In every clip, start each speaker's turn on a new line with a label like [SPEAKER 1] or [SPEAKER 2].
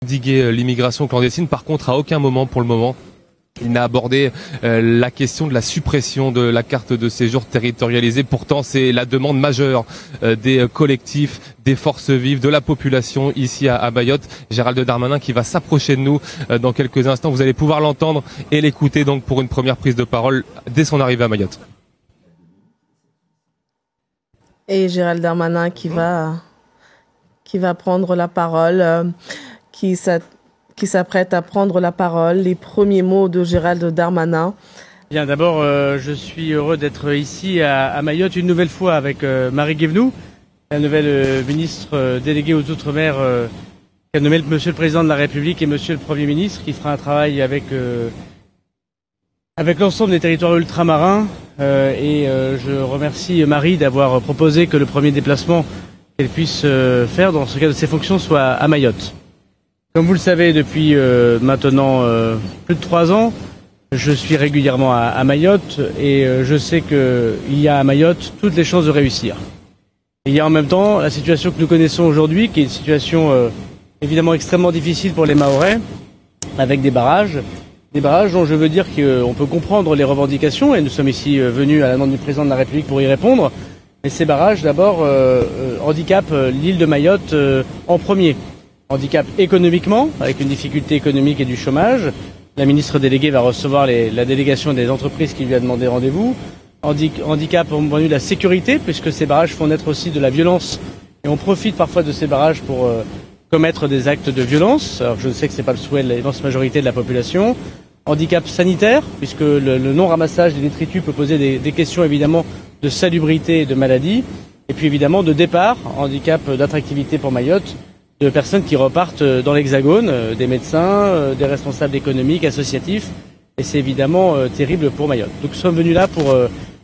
[SPEAKER 1] endiguer l'immigration clandestine. Par contre, à aucun moment pour le moment, il n'a abordé la question de la suppression de la carte de séjour territorialisée. Pourtant, c'est la demande majeure des collectifs, des forces vives, de la population ici à Mayotte. Gérald Darmanin qui va s'approcher de nous dans quelques instants. Vous allez pouvoir l'entendre et l'écouter donc pour une première prise de parole dès son arrivée à Mayotte.
[SPEAKER 2] Et Gérald Darmanin qui va prendre la parole, qui s'apprête à prendre la parole. Les premiers mots de Gérald Darmanin.
[SPEAKER 3] Bien, d'abord, je suis heureux d'être ici à Mayotte une nouvelle fois avec Marie Guévenoux, la nouvelle ministre déléguée aux Outre-mer qu'a nommé Monsieur le Président de la République et Monsieur le Premier ministre, qui fera un travail avec l'ensemble des territoires ultramarins. Je remercie Marie d'avoir proposé que le premier déplacement qu'elle puisse faire dans ce cadre de ses fonctions soit à Mayotte. Comme vous le savez, depuis maintenant plus de 3 ans, je suis régulièrement à Mayotte et je sais qu'il y a à Mayotte toutes les chances de réussir. Il y a en même temps la situation que nous connaissons aujourd'hui, qui est une situation évidemment extrêmement difficile pour les Mahorais, avec des barrages dont je veux dire qu'on peut comprendre les revendications, et nous sommes ici venus à la demande du Président de la République pour y répondre. Mais ces barrages, d'abord, handicapent l'île de Mayotte en premier. Handicap économiquement, avec une difficulté économique et du chômage. La ministre déléguée va recevoir la délégation des entreprises qui lui a demandé rendez-vous. Handicap au point de vue de la sécurité, puisque ces barrages font naître aussi de la violence. Et on profite parfois de ces barrages pour commettre des actes de violence. Alors je sais que ce n'est pas le souhait de l'immense majorité de la population. Handicap sanitaire, puisque le non-ramassage des détritus peut poser des questions évidemment de salubrité et de maladie. Et puis évidemment de départ, handicap d'attractivité pour Mayotte, de personnes qui repartent dans l'Hexagone, des médecins, des responsables économiques, associatifs, et c'est évidemment terrible pour Mayotte. Donc nous sommes venus là pour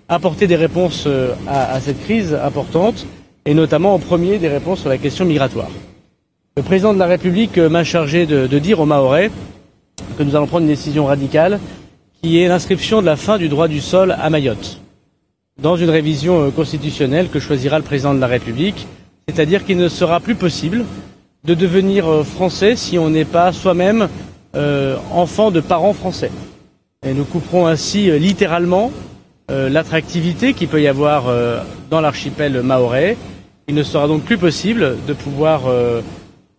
[SPEAKER 3] apporter des réponses à cette crise importante, et notamment en premier des réponses sur la question migratoire. Le président de la République m'a chargé de dire aux Mahorais que nous allons prendre une décision radicale, qui est l'inscription de la fin du droit du sol à Mayotte, dans une révision constitutionnelle que choisira le président de la République, c'est-à-dire qu'il ne sera plus possible de devenir français si on n'est pas soi-même enfant de parents français. Et nous couperons ainsi littéralement l'attractivité qu'il peut y avoir dans l'archipel mahorais. Il ne sera donc plus possible de pouvoir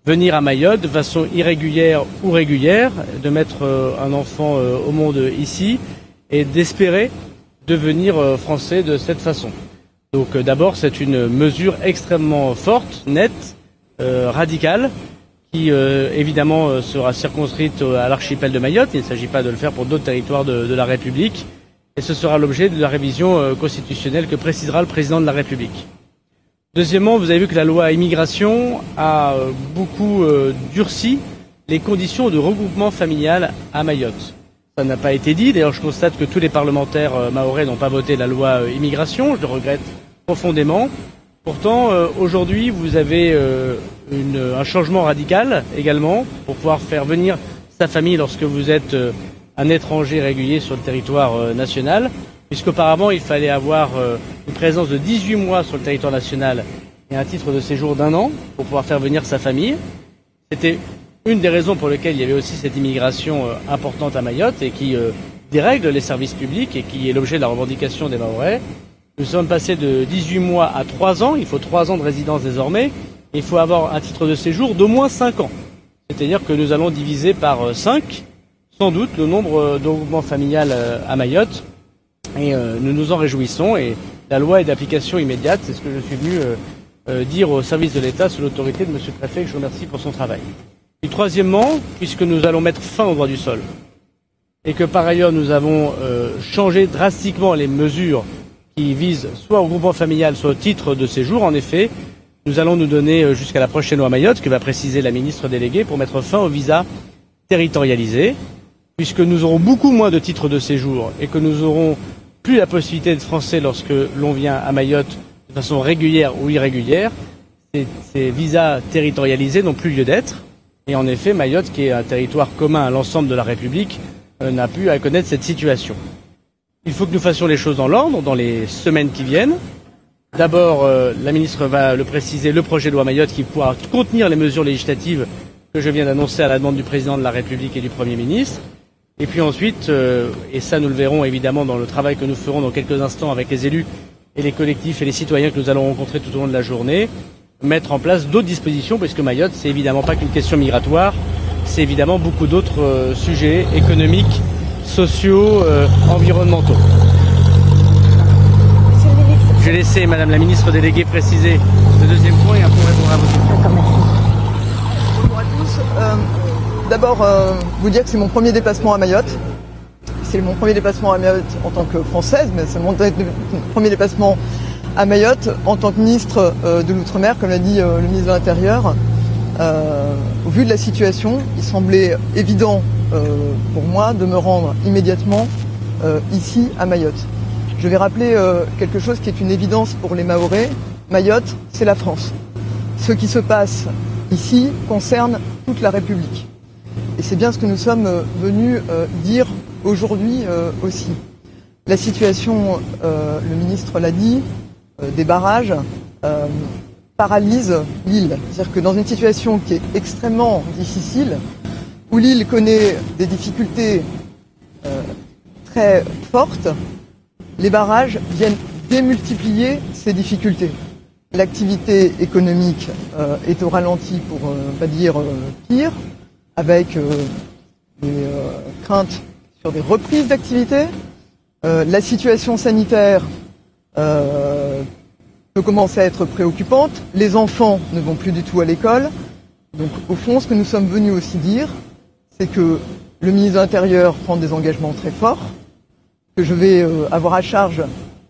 [SPEAKER 3] venir à Mayotte de façon irrégulière ou régulière, de mettre un enfant au monde ici et d'espérer devenir français de cette façon. Donc d'abord c'est une mesure extrêmement forte, nette, radicale, qui évidemment sera circonscrite à l'archipel de Mayotte. Il ne s'agit pas de le faire pour d'autres territoires de la République. Et ce sera l'objet de la révision constitutionnelle que précisera le président de la République. Deuxièmement, vous avez vu que la loi immigration a beaucoup durci les conditions de regroupement familial à Mayotte. Ça n'a pas été dit. D'ailleurs, je constate que tous les parlementaires mahorais n'ont pas voté la loi immigration. Je le regrette profondément. Pourtant, aujourd'hui, vous avez un changement radical également pour pouvoir faire venir sa famille lorsque vous êtes un étranger régulier sur le territoire national, puisqu'auparavant, il fallait avoir une présence de 18 mois sur le territoire national et un titre de séjour d'1 an pour pouvoir faire venir sa famille. C'était une des raisons pour lesquelles il y avait aussi cette immigration importante à Mayotte et qui dérègle les services publics et qui est l'objet de la revendication des Mahorais. Nous sommes passés de 18 mois à 3 ans. Il faut 3 ans de résidence désormais. Il faut avoir un titre de séjour d'au moins 5 ans. C'est-à-dire que nous allons diviser par 5, sans doute, le nombre de regroupements familial à Mayotte. Et nous nous en réjouissons. Et la loi est d'application immédiate. C'est ce que je suis venu dire au service de l'État sous l'autorité de Monsieur le Préfet, que je remercie pour son travail. Et troisièmement, puisque nous allons mettre fin au droit du sol, et que par ailleurs nous avons changé drastiquement les mesures qui visent soit au groupement familial, soit au titre de séjour. En effet, nous allons nous donner jusqu'à la prochaine loi Mayotte, que va préciser la ministre déléguée, pour mettre fin au visa territorialisé, puisque nous aurons beaucoup moins de titres de séjour et que nous aurons plus la possibilité d'être français lorsque l'on vient à Mayotte de façon régulière ou irrégulière. Ces visas territorialisés n'ont plus lieu d'être. Et en effet, Mayotte, qui est un territoire commun à l'ensemble de la République, n'a plus à connaître cette situation. Il faut que nous fassions les choses dans l'ordre, dans les semaines qui viennent. D'abord, la ministre va le préciser, le projet de loi Mayotte qui pourra contenir les mesures législatives que je viens d'annoncer à la demande du président de la République et du Premier ministre. Et puis ensuite, et ça nous le verrons évidemment dans le travail que nous ferons dans quelques instants avec les élus et les collectifs et les citoyens que nous allons rencontrer tout au long de la journée, mettre en place d'autres dispositions, parce que Mayotte, c'est évidemment pas qu'une question migratoire, c'est évidemment beaucoup d'autres sujets économiques, sociaux, environnementaux. Je vais laisser Madame la ministre déléguée préciser le deuxième point et après on répondra à vos questions.
[SPEAKER 4] D'accord, merci. Bonjour à tous. D'abord, vous dire que c'est mon premier déplacement à Mayotte. C'est mon premier déplacement à Mayotte en tant que Française, mais c'est mon premier déplacement à Mayotte en tant que ministre de l'Outre-mer, comme l'a dit le ministre de l'Intérieur. Au vu de la situation, il semblait évident pour moi de me rendre immédiatement ici à Mayotte. Je vais rappeler quelque chose qui est une évidence pour les Mahorais. Mayotte, c'est la France. Ce qui se passe ici concerne toute la République. Et c'est bien ce que nous sommes venus dire aujourd'hui aussi. La situation, le ministre l'a dit, des barrages paralyse l'île. C'est-à-dire que dans une situation qui est extrêmement difficile, où l'île connaît des difficultés très fortes, les barrages viennent démultiplier ces difficultés. L'activité économique est au ralenti, pour pas dire pire, avec des craintes sur des reprises d'activité. La situation sanitaire peut commencer à être préoccupante. Les enfants ne vont plus du tout à l'école. Donc au fond, ce que nous sommes venus aussi dire, c'est que le ministre de l'Intérieur prend des engagements très forts, que je vais avoir à charge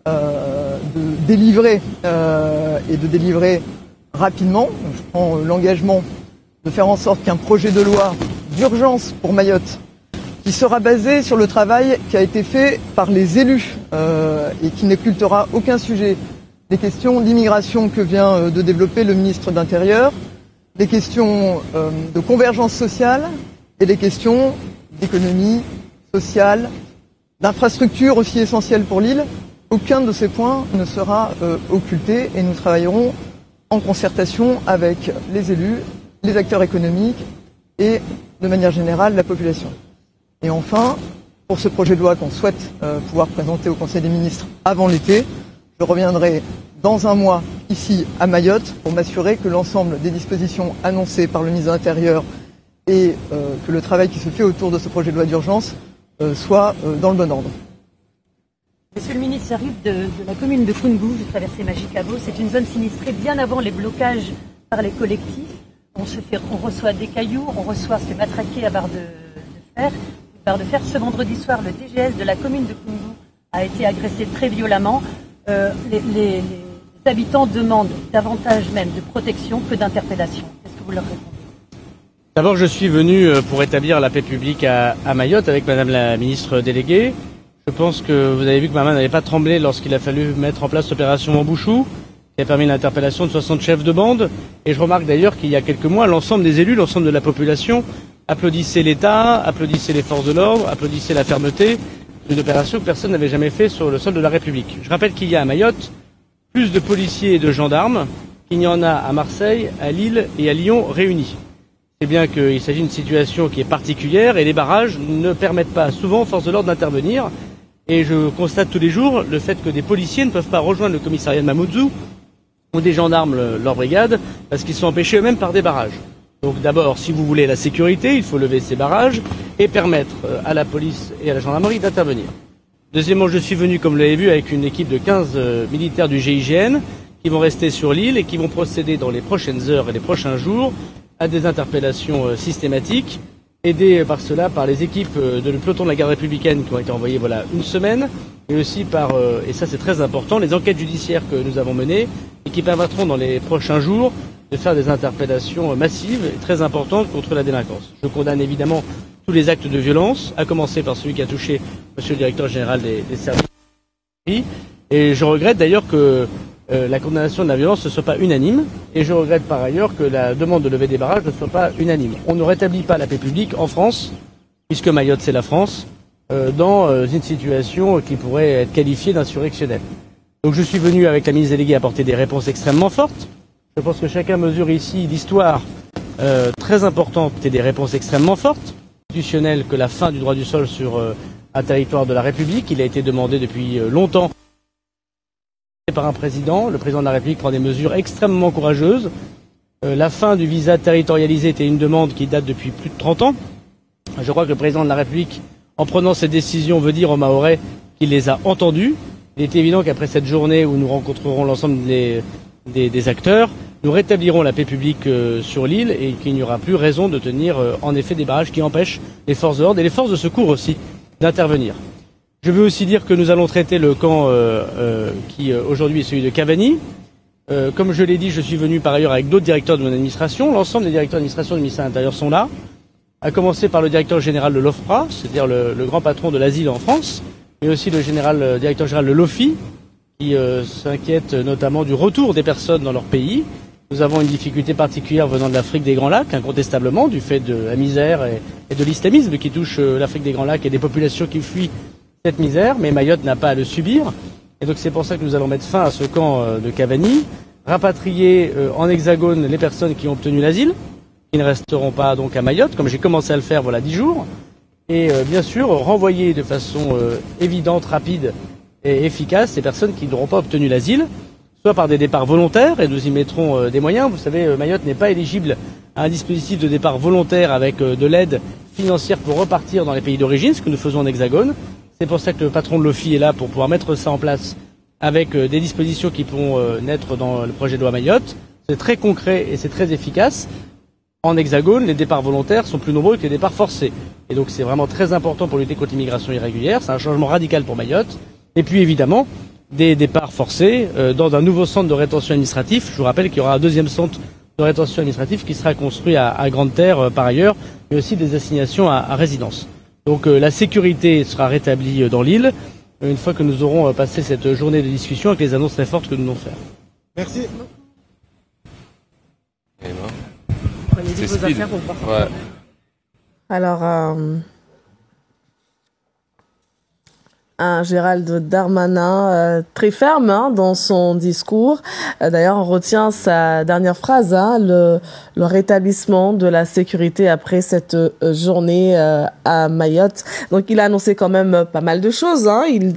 [SPEAKER 4] de délivrer et de délivrer rapidement. Je prends l'engagement de faire en sorte qu'un projet de loi d'urgence pour Mayotte, qui sera basé sur le travail qui a été fait par les élus et qui n'occultera aucun sujet. Les questions d'immigration que vient de développer le ministre de l'Intérieur, les questions de convergence sociale et les questions d'économie sociale, d'infrastructures aussi essentielles pour l'île. Aucun de ces points ne sera occulté et nous travaillerons en concertation avec les élus, les acteurs économiques et, de manière générale, la population. Et enfin, pour ce projet de loi qu'on souhaite pouvoir présenter au Conseil des ministres avant l'été, je reviendrai dans un mois ici à Mayotte pour m'assurer que l'ensemble des dispositions annoncées par le ministre de l'Intérieur et que le travail qui se fait autour de ce projet de loi d'urgence soit dans le bon ordre.
[SPEAKER 5] Monsieur le ministre, j'arrive de la commune de Koungou, je traversais Magicabo. C'est une zone sinistrée bien avant les blocages par les collectifs. On reçoit des cailloux, on reçoit se matraquer à barre de fer. Ce vendredi soir, le DGS de la commune de Koungou a été agressé très violemment. Les habitants demandent davantage même de protection que d'interpellation. Qu'est-ce que vous leur répondez?
[SPEAKER 3] D'abord, je suis venu pour établir la paix publique à Mayotte avec Madame la ministre déléguée. Je pense que vous avez vu que ma main n'avait pas tremblé lorsqu'il a fallu mettre en place l'opération Mambouchou, qui a permis l'interpellation de 60 chefs de bande. Et je remarque d'ailleurs qu'il y a quelques mois, l'ensemble des élus, l'ensemble de la population applaudissait l'État, applaudissait les forces de l'ordre, applaudissait la fermeté d'une opération que personne n'avait jamais fait sur le sol de la République. Je rappelle qu'il y a à Mayotte plus de policiers et de gendarmes qu'il n'y en a à Marseille, à Lille et à Lyon réunis. C'est bien qu'il s'agit d'une situation qui est particulière et les barrages ne permettent pas souvent aux forces de l'ordre d'intervenir. Et je constate tous les jours le fait que des policiers ne peuvent pas rejoindre le commissariat de Mamoudzou ou des gendarmes leur brigade parce qu'ils sont empêchés eux-mêmes par des barrages. Donc d'abord, si vous voulez la sécurité, il faut lever ces barrages et permettre à la police et à la gendarmerie d'intervenir. Deuxièmement, je suis venu, comme vous l'avez vu, avec une équipe de 15 militaires du GIGN qui vont rester sur l'île et qui vont procéder dans les prochaines heures et les prochains jours à des interpellations systématiques, aidés par cela par les équipes de le peloton de la garde républicaine qui ont été envoyées voilà une semaine, et aussi par, et ça c'est très important, les enquêtes judiciaires que nous avons menées et qui permettront dans les prochains jours de faire des interpellations massives et très importantes contre la délinquance. Je condamne évidemment tous les actes de violence, à commencer par celui qui a touché Monsieur le directeur général des services. Et je regrette d'ailleurs que la condamnation de la violence ne soit pas unanime, et je regrette par ailleurs que la demande de lever des barrages ne soit pas unanime. On ne rétablit pas la paix publique en France, puisque Mayotte c'est la France, dans une situation qui pourrait être qualifiée d'insurrectionnelle. Donc je suis venu avec la ministre déléguée apporter des réponses extrêmement fortes. Je pense que chacun mesure ici l'histoire très importantes et des réponses extrêmement fortes, institutionnelles, que la fin du droit du sol sur un territoire de la République. Il a été demandé depuis longtemps par un président. Le président de la République prend des mesures extrêmement courageuses. La fin du visa territorialisé était une demande qui date depuis plus de 30 ans. Je crois que le président de la République, en prenant cette décision, veut dire aux Mahorais qu'il les a entendus. Il est évident qu'après cette journée où nous rencontrerons l'ensemble des acteurs, nous rétablirons la paix publique sur l'île et qu'il n'y aura plus raison de tenir en effet des barrages qui empêchent les forces de l'ordre et les forces de secours aussi d'intervenir. Je veux aussi dire que nous allons traiter le camp qui aujourd'hui est celui de Cavani. Comme je l'ai dit, je suis venu par ailleurs avec d'autres directeurs de mon administration. L'ensemble des directeurs d'administration du ministère de l'Intérieur sont là, à commencer par le directeur général de l'OFPRA, c'est-à-dire le grand patron de l'asile en France, mais aussi le directeur général de l'OFI, qui s'inquiète notamment du retour des personnes dans leur pays. Nous avons une difficulté particulière venant de l'Afrique des Grands Lacs, incontestablement, du fait de la misère et de l'islamisme qui touche l'Afrique des Grands Lacs et des populations qui fuient cette misère, mais Mayotte n'a pas à le subir. Et donc c'est pour ça que nous allons mettre fin à ce camp de Cavani, rapatrier en hexagone les personnes qui ont obtenu l'asile, qui ne resteront pas donc à Mayotte, comme j'ai commencé à le faire voilà 10 jours, et bien sûr renvoyer de façon évidente, rapide et efficace ces personnes qui n'auront pas obtenu l'asile, soit par des départs volontaires, et nous y mettrons des moyens. Vous savez, Mayotte n'est pas éligible à un dispositif de départ volontaire avec de l'aide financière pour repartir dans les pays d'origine, ce que nous faisons en hexagone. C'est pour ça que le patron de l'OFI est là pour pouvoir mettre ça en place avec des dispositions qui pourront naître dans le projet de loi Mayotte. C'est très concret et c'est très efficace. En hexagone, les départs volontaires sont plus nombreux que les départs forcés. Et donc c'est vraiment très important pour lutter contre l'immigration irrégulière. C'est un changement radical pour Mayotte. Et puis évidemment, des départs forcés dans un nouveau centre de rétention administratif. Je vous rappelle qu'il y aura un deuxième centre de rétention administratif qui sera construit à Grande-Terre par ailleurs, mais aussi des assignations à résidence. Donc la sécurité sera rétablie dans l'île une fois que nous aurons passé cette journée de discussion avec les annonces très fortes que nous allons faire.
[SPEAKER 4] Merci.
[SPEAKER 2] Prenez-y vos affaires pour pouvoir. Ouais. Alors, Gérald Darmanin très ferme dans son discours. D'ailleurs, on retient sa dernière phrase, le rétablissement de la sécurité après cette journée à Mayotte. Donc, il a annoncé quand même pas mal de choses. Il